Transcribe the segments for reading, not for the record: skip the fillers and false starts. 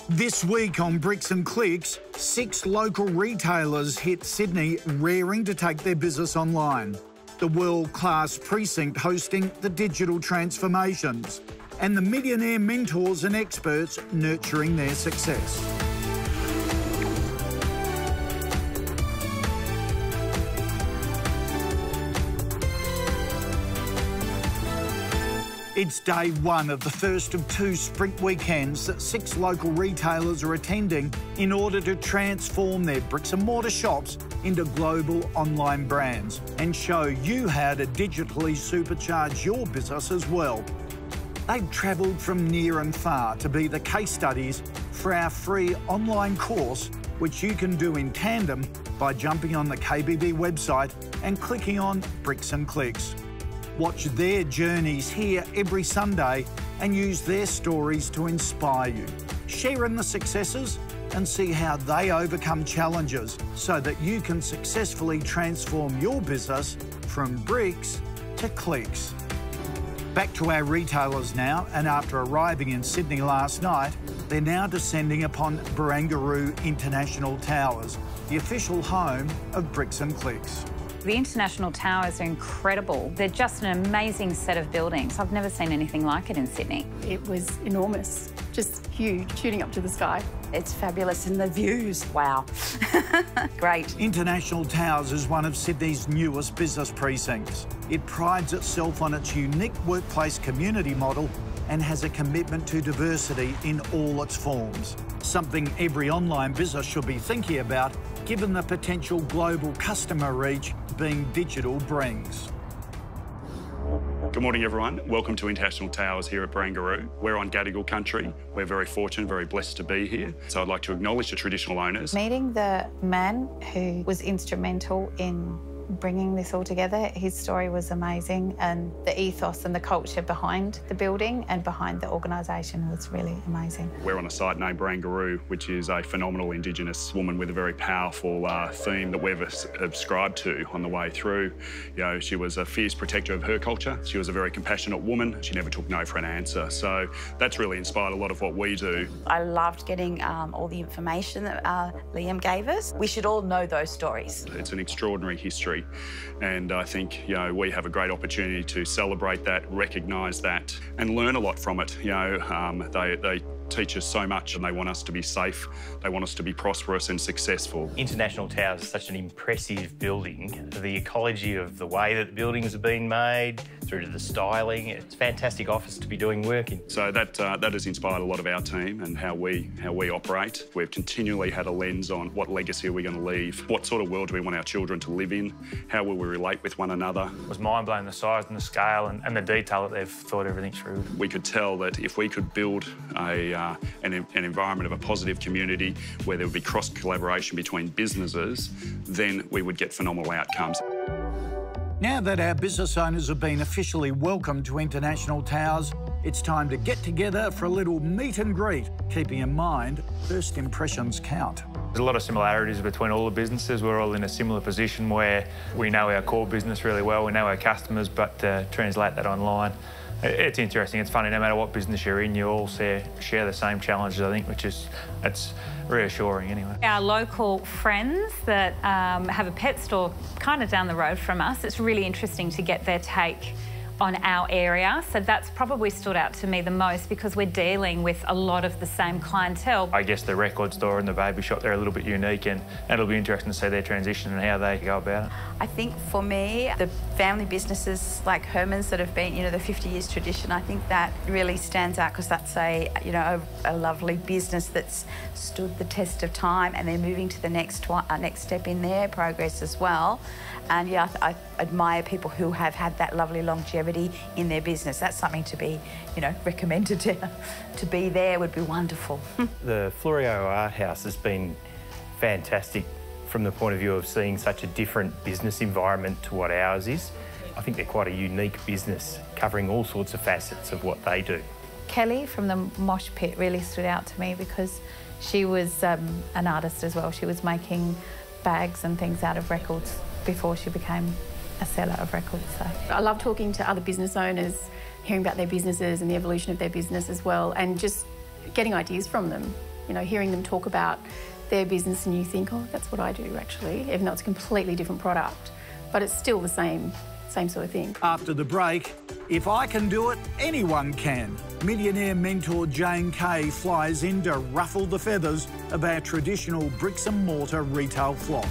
This week on Bricks and Clicks, 6 local retailers hit Sydney raring to take their business online. The world-class precinct hosting the digital transformations and the millionaire mentors and experts nurturing their success. It's day one of the first of 2 sprint weekends that 6 local retailers are attending in order to transform their bricks and mortar shops into global online brands and show you how to digitally supercharge your business as well. They've travelled from near and far to be the case studies for our free online course, which you can do in tandem by jumping on the KBB website and clicking on Bricks and Clicks. Watch their journeys here every Sunday and use their stories to inspire you. Share in the successes and see how they overcome challenges so that you can successfully transform your business from bricks to clicks. Back to our retailers now, and after arriving in Sydney last night, they're now descending upon Barangaroo International Towers, the official home of Bricks and Clicks. The International Towers are incredible. They're just an amazing set of buildings. I've never seen anything like it in Sydney. It was enormous, just huge, shooting up to the sky. It's fabulous, and the views, wow. Great. International Towers is one of Sydney's newest business precincts. It prides itself on its unique workplace community model and has a commitment to diversity in all its forms. Something every online business should be thinking about, given the potential global customer reach being digital brings. Good morning, everyone. Welcome to International Towers here at Barangaroo. We're on Gadigal country. We're very fortunate, very blessed to be here. So I'd like to acknowledge the traditional owners. Meeting the man who was instrumental in bringing this all together, his story was amazing, and the ethos and the culture behind the building and behind the organisation was really amazing. We're on a site named Barangaroo, which is a phenomenal Indigenous woman with a very powerful theme that we've subscribed to on the way through. You know, she was a fierce protector of her culture. She was a very compassionate woman. She never took no for an answer. So that's really inspired a lot of what we do. I loved getting all the information that Liam gave us. We should all know those stories. It's an extraordinary history. And I think, you know, we have a great opportunity to celebrate that, recognise that, and learn a lot from it. You know, they teach us so much, and they want us to be safe. They want us to be prosperous and successful. International Towers is such an impressive building. The ecology of the way that the buildings have been made, through to the styling, it's a fantastic office to be doing work in. So that has inspired a lot of our team and how we operate. We've continually had a lens on what legacy are we going to leave, what sort of world do we want our children to live in, how will we relate with one another. It was mind-blowing, the size and the scale and the detail that they've thought everything through. We could tell that if we could build an environment of a positive community where there would be cross-collaboration between businesses, then we would get phenomenal outcomes. Now that our business owners have been officially welcomed to International Towers, it's time to get together for a little meet and greet, keeping in mind first impressions count. There's a lot of similarities between all the businesses. We're all in a similar position where we know our core business really well, we know our customers, but translate that online. It's interesting, it's funny, no matter what business you're in, you all share the same challenges, I think, it's reassuring anyway. Our local friends that have a pet store kind of down the road from us, it's really interesting to get their take on our area. So that's probably stood out to me the most because we're dealing with a lot of the same clientele. I guess the record store and the baby shop, they're a little bit unique, and it'll be interesting to see their transition and how they go about it. I think for me, the family businesses like Herman's that have been, you know, the 50 years tradition, I think that really stands out because that's a lovely business that's stood the test of time, and they're moving to the next step in their progress as well. And yeah, I admire people who have had that lovely longevity in their business. That's something to be, you know, recommended to be there would be wonderful. The Florio Art House has been fantastic from the point of view of seeing such a different business environment to what ours is. I think they're quite a unique business, covering all sorts of facets of what they do. Kelly from the Mosh Pit really stood out to me because she was an artist as well. She was making bags and things out of records before she became a seller of records. So I love talking to other business owners, hearing about their businesses and the evolution of their business as well, and just getting ideas from them. You know, hearing them talk about their business and you think, oh, that's what I do actually, even though it's a completely different product, but it's still the same sort of thing. After the break, if I can do it, anyone can. Millionaire mentor Jane Cay flies in to ruffle the feathers of our traditional bricks and mortar retail flock.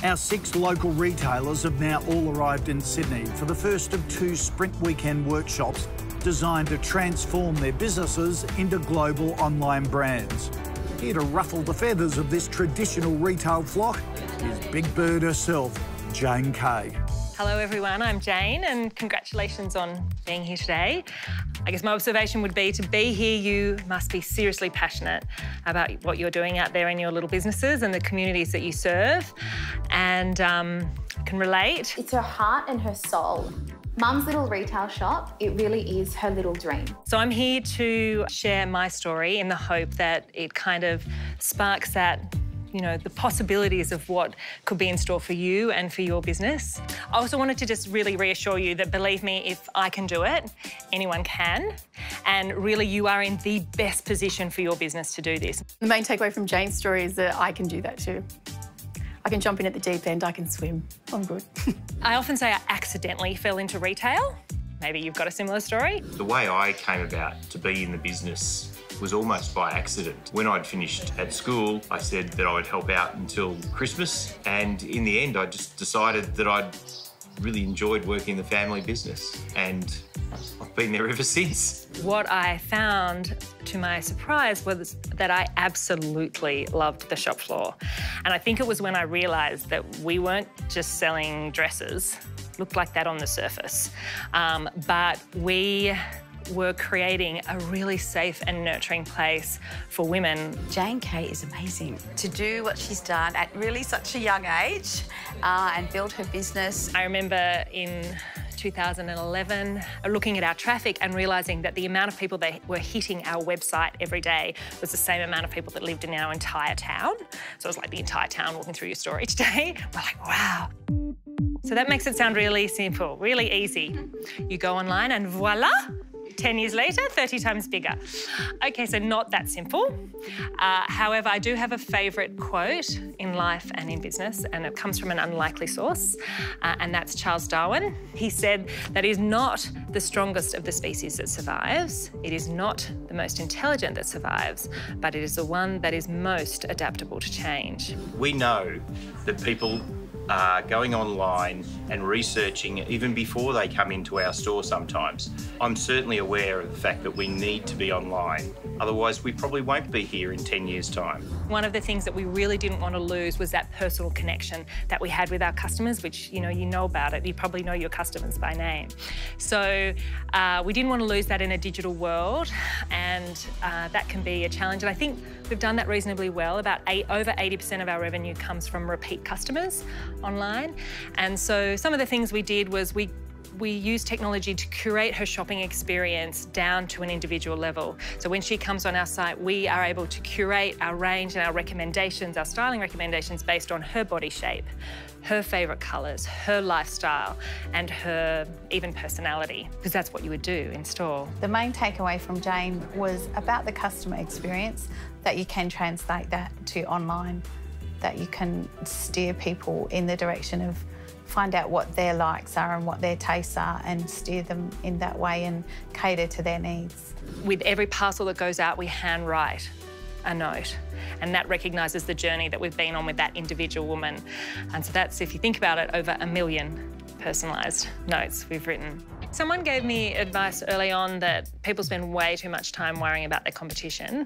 Our 6 local retailers have now all arrived in Sydney for the first of 2 Sprint Weekend workshops designed to transform their businesses into global online brands. Here to ruffle the feathers of this traditional retail flock is Big Bird herself, Jane Cay. Hello everyone, I'm Jane and congratulations on being here today. I guess my observation would be to be here you must be seriously passionate about what you're doing out there in your little businesses and the communities that you serve, and can relate. It's her heart and her soul. Mum's little retail shop, it really is her little dream. So I'm here to share my story in the hope that it kind of sparks that, you know, the possibilities of what could be in store for you and for your business. I also wanted to just really reassure you that, believe me, if I can do it, anyone can. And really, you are in the best position for your business to do this. The main takeaway from Jane's story is that I can do that too. I can jump in at the deep end, I can swim. I'm good. I often say I accidentally fell into retail. Maybe you've got a similar story. The way I came about to be in the business was almost by accident. When I'd finished at school, I said that I would help out until Christmas, and in the end, I just decided that I'd really enjoyed working in the family business, and I've been there ever since. What I found, to my surprise, was that I absolutely loved the shop floor. And I think it was when I realised that we weren't just selling dresses, looked like that on the surface, but we were creating a really safe and nurturing place for women. Jane Cay is amazing. To do what she's done at really such a young age and build her business. I remember in 2011 looking at our traffic and realising that the amount of people that were hitting our website every day was the same amount of people that lived in our entire town. So it was like the entire town walking through your store each day. We're like, wow. So that makes it sound really simple, really easy. You go online and voila, 10 years later, 30 times bigger. Okay, so not that simple. However, I do have a favourite quote in life and in business, and it comes from an unlikely source, and that's Charles Darwin. He said that it is not the strongest of the species that survives, it is not the most intelligent that survives, but it is the one that is most adaptable to change. We know that people are going online and researching even before they come into our store sometimes. I'm certainly aware of the fact that we need to be online, otherwise we probably won't be here in 10 years' time. One of the things that we really didn't want to lose was that personal connection that we had with our customers, which, you know about it. You probably know your customers by name. So we didn't want to lose that in a digital world, and that can be a challenge. And I think we've done that reasonably well. Over 80% of our revenue comes from repeat customers online. And so some of the things we did was we used technology to curate her shopping experience down to an individual level. So when she comes on our site, we are able to curate our range and our recommendations, our styling recommendations based on her body shape, her favourite colours, her lifestyle, and her even personality, because that's what you would do in store. The main takeaway from Jane was about the customer experience, that you can translate that to online, that you can steer people in the direction of find out what their likes are and what their tastes are and steer them in that way and cater to their needs. With every parcel that goes out, we handwrite a note, and that recognises the journey that we've been on with that individual woman. And so that's, if you think about it, over 1 million personalised notes we've written. Someone gave me advice early on that people spend way too much time worrying about their competition.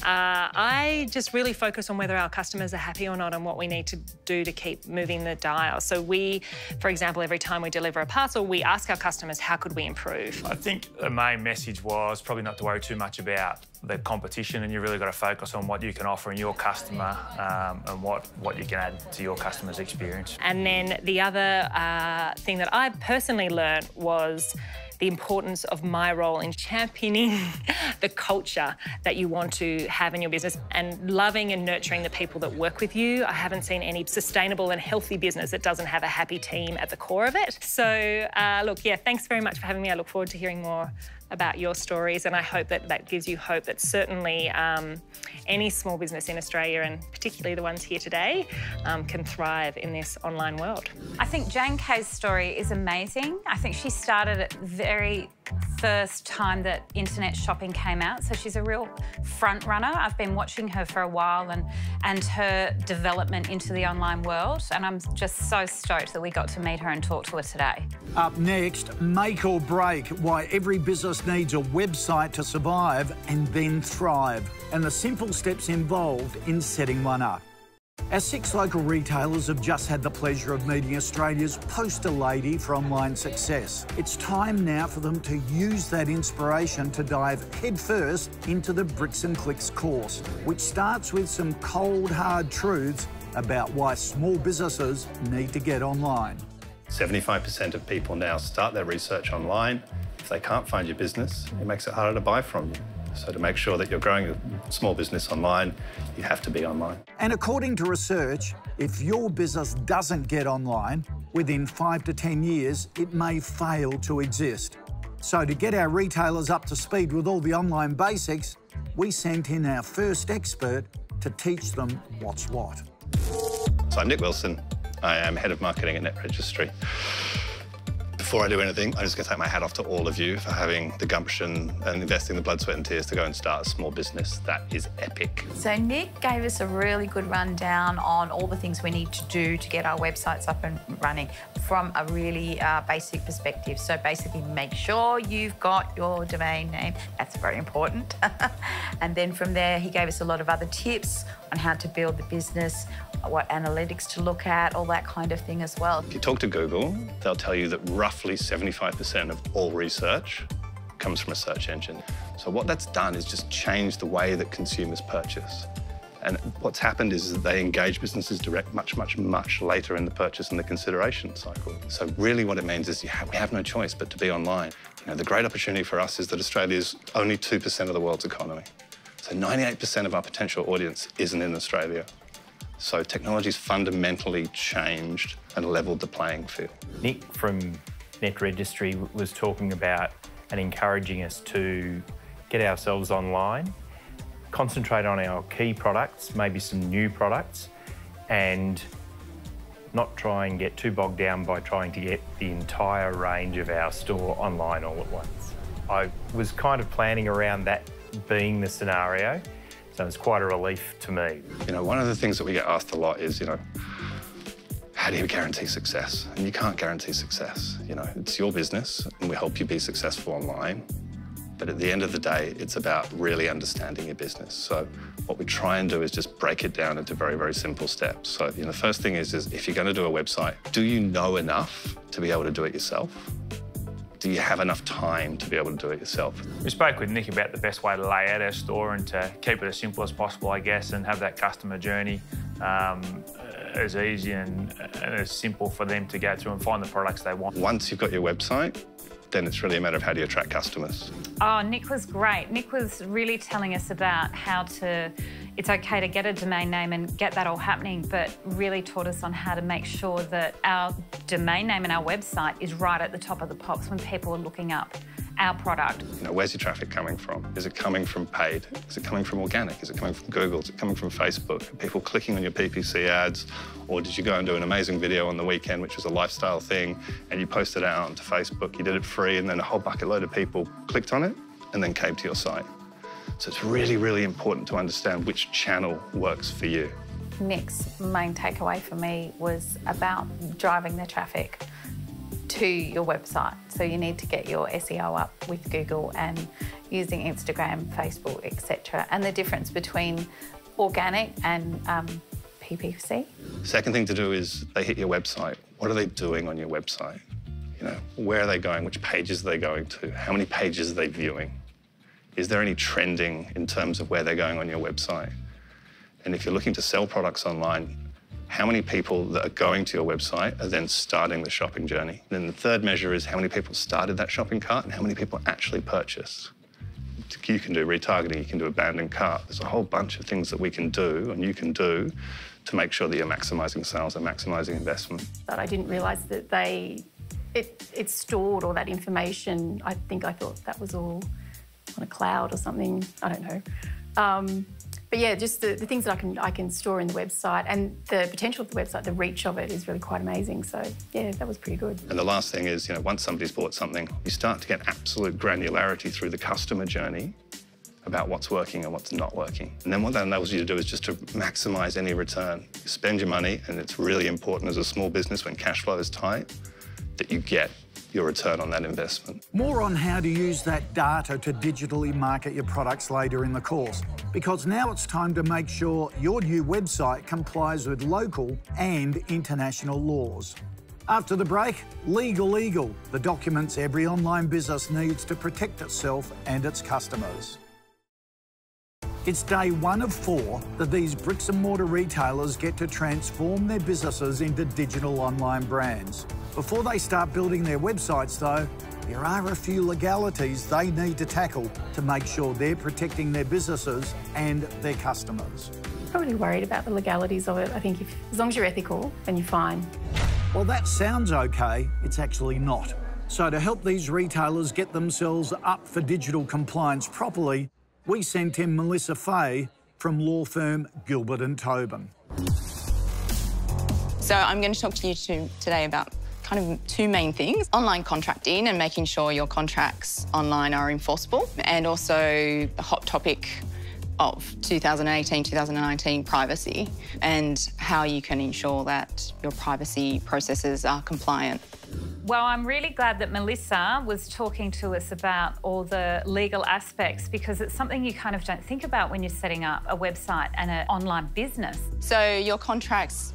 I just really focus on whether our customers are happy or not and what we need to do to keep moving the dial. So we, for example, every time we deliver a parcel, we ask our customers, how could we improve? I think the main message was probably not to worry too much about the competition, and you really got to focus on what you can offer in your customer and what you can add to your customer's experience. And then the other thing that I personally learned was the importance of my role in championing the culture that you want to have in your business and loving and nurturing the people that work with you. I haven't seen any sustainable and healthy business that doesn't have a happy team at the core of it. So, look, yeah, thanks very much for having me. I look forward to hearing more about your stories, and I hope that that gives you hope that certainly any small business in Australia, and particularly the ones here today, can thrive in this online world. I think Jane Cay's story is amazing. I think she started at the very first time that internet shopping came out, so she's a real front runner. I've been watching her for a while and her development into the online world, and I'm just so stoked that we got to meet her and talk to her today. Up next, make or break, why every business needs a website to survive and then thrive, and the simple steps involved in setting one up. Our 6 local retailers have just had the pleasure of meeting Australia's poster lady for online success. It's time now for them to use that inspiration to dive headfirst into the Bricks and Clicks course, which starts with some cold, hard truths about why small businesses need to get online. 75% of people now start their research online. If they can't find your business, it makes it harder to buy from you. So to make sure that you're growing a small business online, you have to be online. And according to research, if your business doesn't get online, within 5 to 10 years, it may fail to exist. So to get our retailers up to speed with all the online basics, we sent in our first expert to teach them what's what. So I'm Nick Wilson. I am Head of Marketing at Netregistry. Before I do anything, I'm just going to take my hat off to all of you for having the gumption and investing the blood, sweat and tears to go and start a small business. That is epic. So Nick gave us a really good rundown on all the things we need to do to get our websites up and running from a really basic perspective. So basically make sure you've got your domain name. That's very important. And then from there, he gave us a lot of other tips on how to build the business, what analytics to look at, all that kind of thing as well. If you talk to Google, they'll tell you that roughly 75% of all research comes from a search engine. So what that's done is just change the way that consumers purchase. And what's happened is that they engage businesses direct much later in the purchase and the consideration cycle. So really what it means is we have no choice but to be online. You know, the great opportunity for us is that Australia is only 2% of the world's economy. So 98% of our potential audience isn't in Australia. So technology's fundamentally changed and leveled the playing field. Nick from Netregistry was talking about and encouraging us to get ourselves online, concentrate on our key products, maybe some new products, and not try and get too bogged down by trying to get the entire range of our store online all at once. I was kind of planning around that being the scenario, so it's quite a relief to me. You know, one of the things that we get asked a lot is, you know, how do you guarantee success? And you can't guarantee success. You know, it's your business and we help you be successful online. But at the end of the day, it's about really understanding your business. So what we try and do is just break it down into very, very simple steps. So, you know, the first thing is if you're going to do a website, do you know enough to be able to do it yourself? Do you have enough time to be able to do it yourself? We spoke with Nick about the best way to lay out our store and to keep it as simple as possible, I guess, and have that customer journey as easy and as simple for them to go through and find the products they want. Once you've got your website, then it's really a matter of how do you attract customers. Oh, Nick was great. Nick was really telling us about how it's okay to get a domain name and get that all happening, but really taught us on how to make sure that our domain name and our website is right at the top of the pops when people are looking up our product. You know, where's your traffic coming from? Is it coming from paid? Is it coming from organic? Is it coming from Google? Is it coming from Facebook? Are people clicking on your PPC ads? Or did you go and do an amazing video on the weekend, which was a lifestyle thing, and you posted it out onto Facebook, you did it free, and then a whole bucket load of people clicked on it and then came to your site. So it's really, really important to understand which channel works for you. Nick's main takeaway for me was about driving the traffic to your website. So you need to get your SEO up with Google and using Instagram, Facebook, etc. And the difference between organic and PPC. Second thing to do is they hit your website. What are they doing on your website? You know, where are they going? Which pages are they going to? How many pages are they viewing? Is there any trending in terms of where they're going on your website? And if you're looking to sell products online, how many people that are going to your website are then starting the shopping journey? And then the third measure is how many people started that shopping cart and how many people actually purchased. You can do retargeting, you can do abandoned cart. There's a whole bunch of things that we can do and you can do to make sure that you're maximising sales and maximising investment. But I didn't realise that they it's stored all that information. I thought that was all on a cloud or something. I don't know. But yeah, just the things that I can store in the website, and the potential of the website, the reach of it is really quite amazing. So yeah, that was pretty good. And the last thing is, once somebody's bought something, you start to get absolute granularity through the customer journey about what's working and what's not working. And then what that enables you to do is just to maximise any return. You spend your money, and it's really important as a small business when cash flow is tight that you get your return on that investment. More on how to use that data to digitally market your products later in the course, because now it's time to make sure your new website complies with local and international laws. After the break, Legal, the documents every online business needs to protect itself and its customers. It's day 1 of 4 that these bricks and mortar retailers get to transform their businesses into digital online brands. Before they start building their websites though, there are a few legalities they need to tackle to make sure they're protecting their businesses and their customers. I'm not really worried about the legalities of it. I think as long as you're ethical, then you're fine. Well, that sounds okay, it's actually not. So to help these retailers get themselves up for digital compliance properly, we sent in Melissa Fay from law firm Gilbert and Tobin. So I'm going to talk to you today about kind of 2 main things: online contracting and making sure your contracts online are enforceable, and also the hot topic of 2018-2019 privacy, and how you can ensure that your privacy processes are compliant. Well, I'm really glad that Melissa was talking to us about all the legal aspects, because it's something you kind of don't think about when you're setting up a website and an online business. So your contracts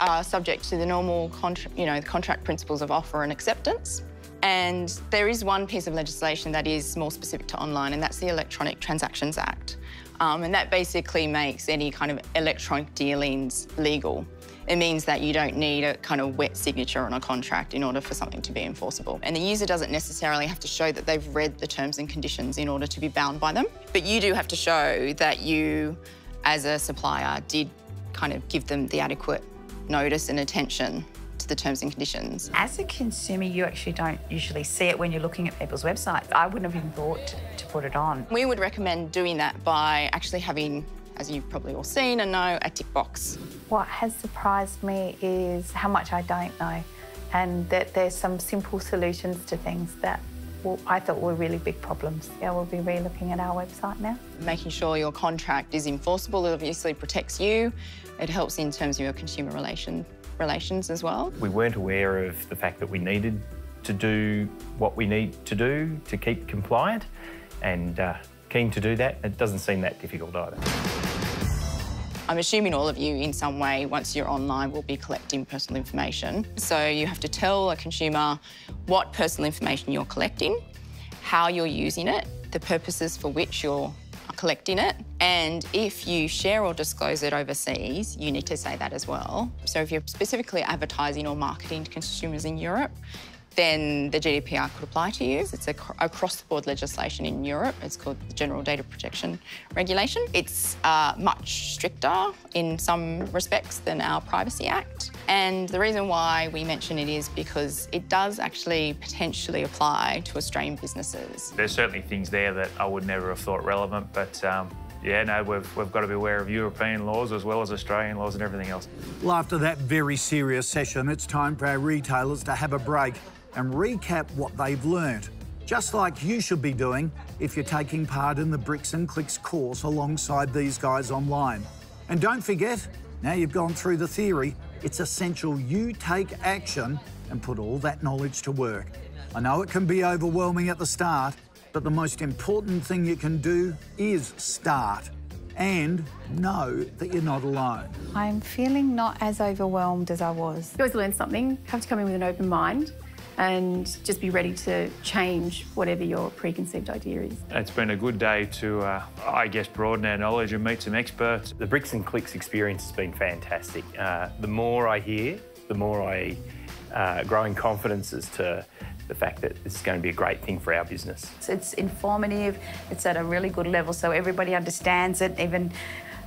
are subject to the normal contract principles of offer and acceptance. And there is one piece of legislation that is more specific to online, and that's the Electronic Transactions Act. And that basically makes any kind of electronic dealings legal. It means that you don't need a kind of wet signature on a contract in order for something to be enforceable. And the user doesn't necessarily have to show that they've read the terms and conditions in order to be bound by them. But you do have to show that you, as a supplier, did kind of give them the adequate notice and attention to the terms and conditions. As a consumer, you actually don't usually see it when you're looking at people's websites. I wouldn't have even thought to put it on. We would recommend doing that by actually having, as you've probably all seen and know, a tick box. What has surprised me is how much I don't know, and that there's some simple solutions to things that I thought were really big problems. Yeah, we'll be re-looking at our website now. Making sure your contract is enforceable, it obviously protects you. It helps in terms of your consumer relations as well. We weren't aware of the fact that we needed to do what we need to do to keep compliant, and keen to do that. It doesn't seem that difficult either. I'm assuming all of you in some way, once you're online, will be collecting personal information. So you have to tell a consumer what personal information you're collecting, how you're using it, the purposes for which you're collecting it, and if you share or disclose it overseas, you need to say that as well. So if you're specifically advertising or marketing to consumers in Europe, then the GDPR could apply to you. It's across-the-board legislation in Europe. It's called the General Data Protection Regulation. It's much stricter in some respects than our Privacy Act. And the reason why we mention it is because it does actually potentially apply to Australian businesses. There's certainly things there that I would never have thought relevant, but yeah, no, we've got to be aware of European laws as well as Australian laws and everything else. Well, after that very serious session, it's time for our retailers to have a break and recap what they've learnt, just like you should be doing if you're taking part in the Bricks and Clicks course alongside these guys online. And don't forget, now you've gone through the theory, it's essential you take action and put all that knowledge to work. I know it can be overwhelming at the start, but the most important thing you can do is start and know that you're not alone. I'm feeling not as overwhelmed as I was. You always learn something, you have to come in with an open mind and just be ready to change whatever your preconceived idea is. It's been a good day to, I guess, broaden our knowledge and meet some experts. The Bricks and Clicks experience has been fantastic. The more I hear, the more I grow in confidence as to the fact that this is going to be a great thing for our business. It's informative, it's at a really good level so everybody understands it, even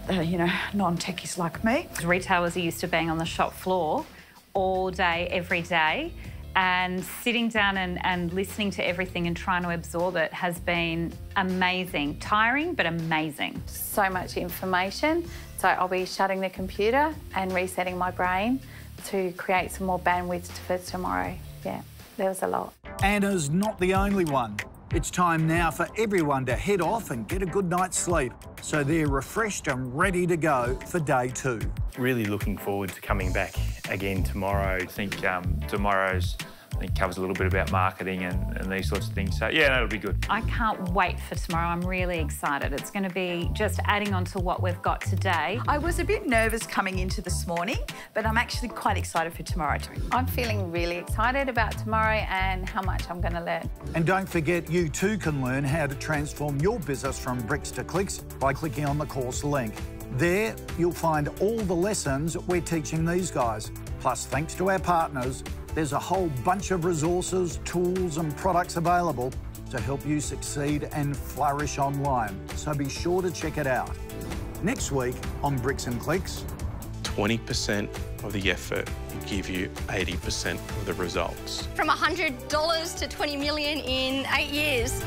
non-techies like me. Retailers are used to being on the shop floor all day, every day, And sitting down and listening to everything and trying to absorb it has been amazing. Tiring, but amazing. So much information. So I'll be shutting the computer and resetting my brain to create some more bandwidth for tomorrow. Yeah, there was a lot. Anna's not the only one. It's time now for everyone to head off and get a good night's sleep so they're refreshed and ready to go for day 2. Really looking forward to coming back again tomorrow. I think tomorrow's covers a little bit about marketing and these sorts of things. So, yeah, that'll be good. I can't wait for tomorrow. I'm really excited. It's going to be just adding on to what we've got today. I was a bit nervous coming into this morning, but I'm actually quite excited for tomorrow too. I'm feeling really excited about tomorrow and how much I'm going to learn. And don't forget, you too can learn how to transform your business from bricks to clicks by clicking on the course link. There, you'll find all the lessons we're teaching these guys. Plus, thanks to our partners, there's a whole bunch of resources, tools and products available to help you succeed and flourish online. So be sure to check it out. Next week on Bricks and Clicks. 20% of the effort will give you 80% of the results. From $100 to $20 million in 8 years.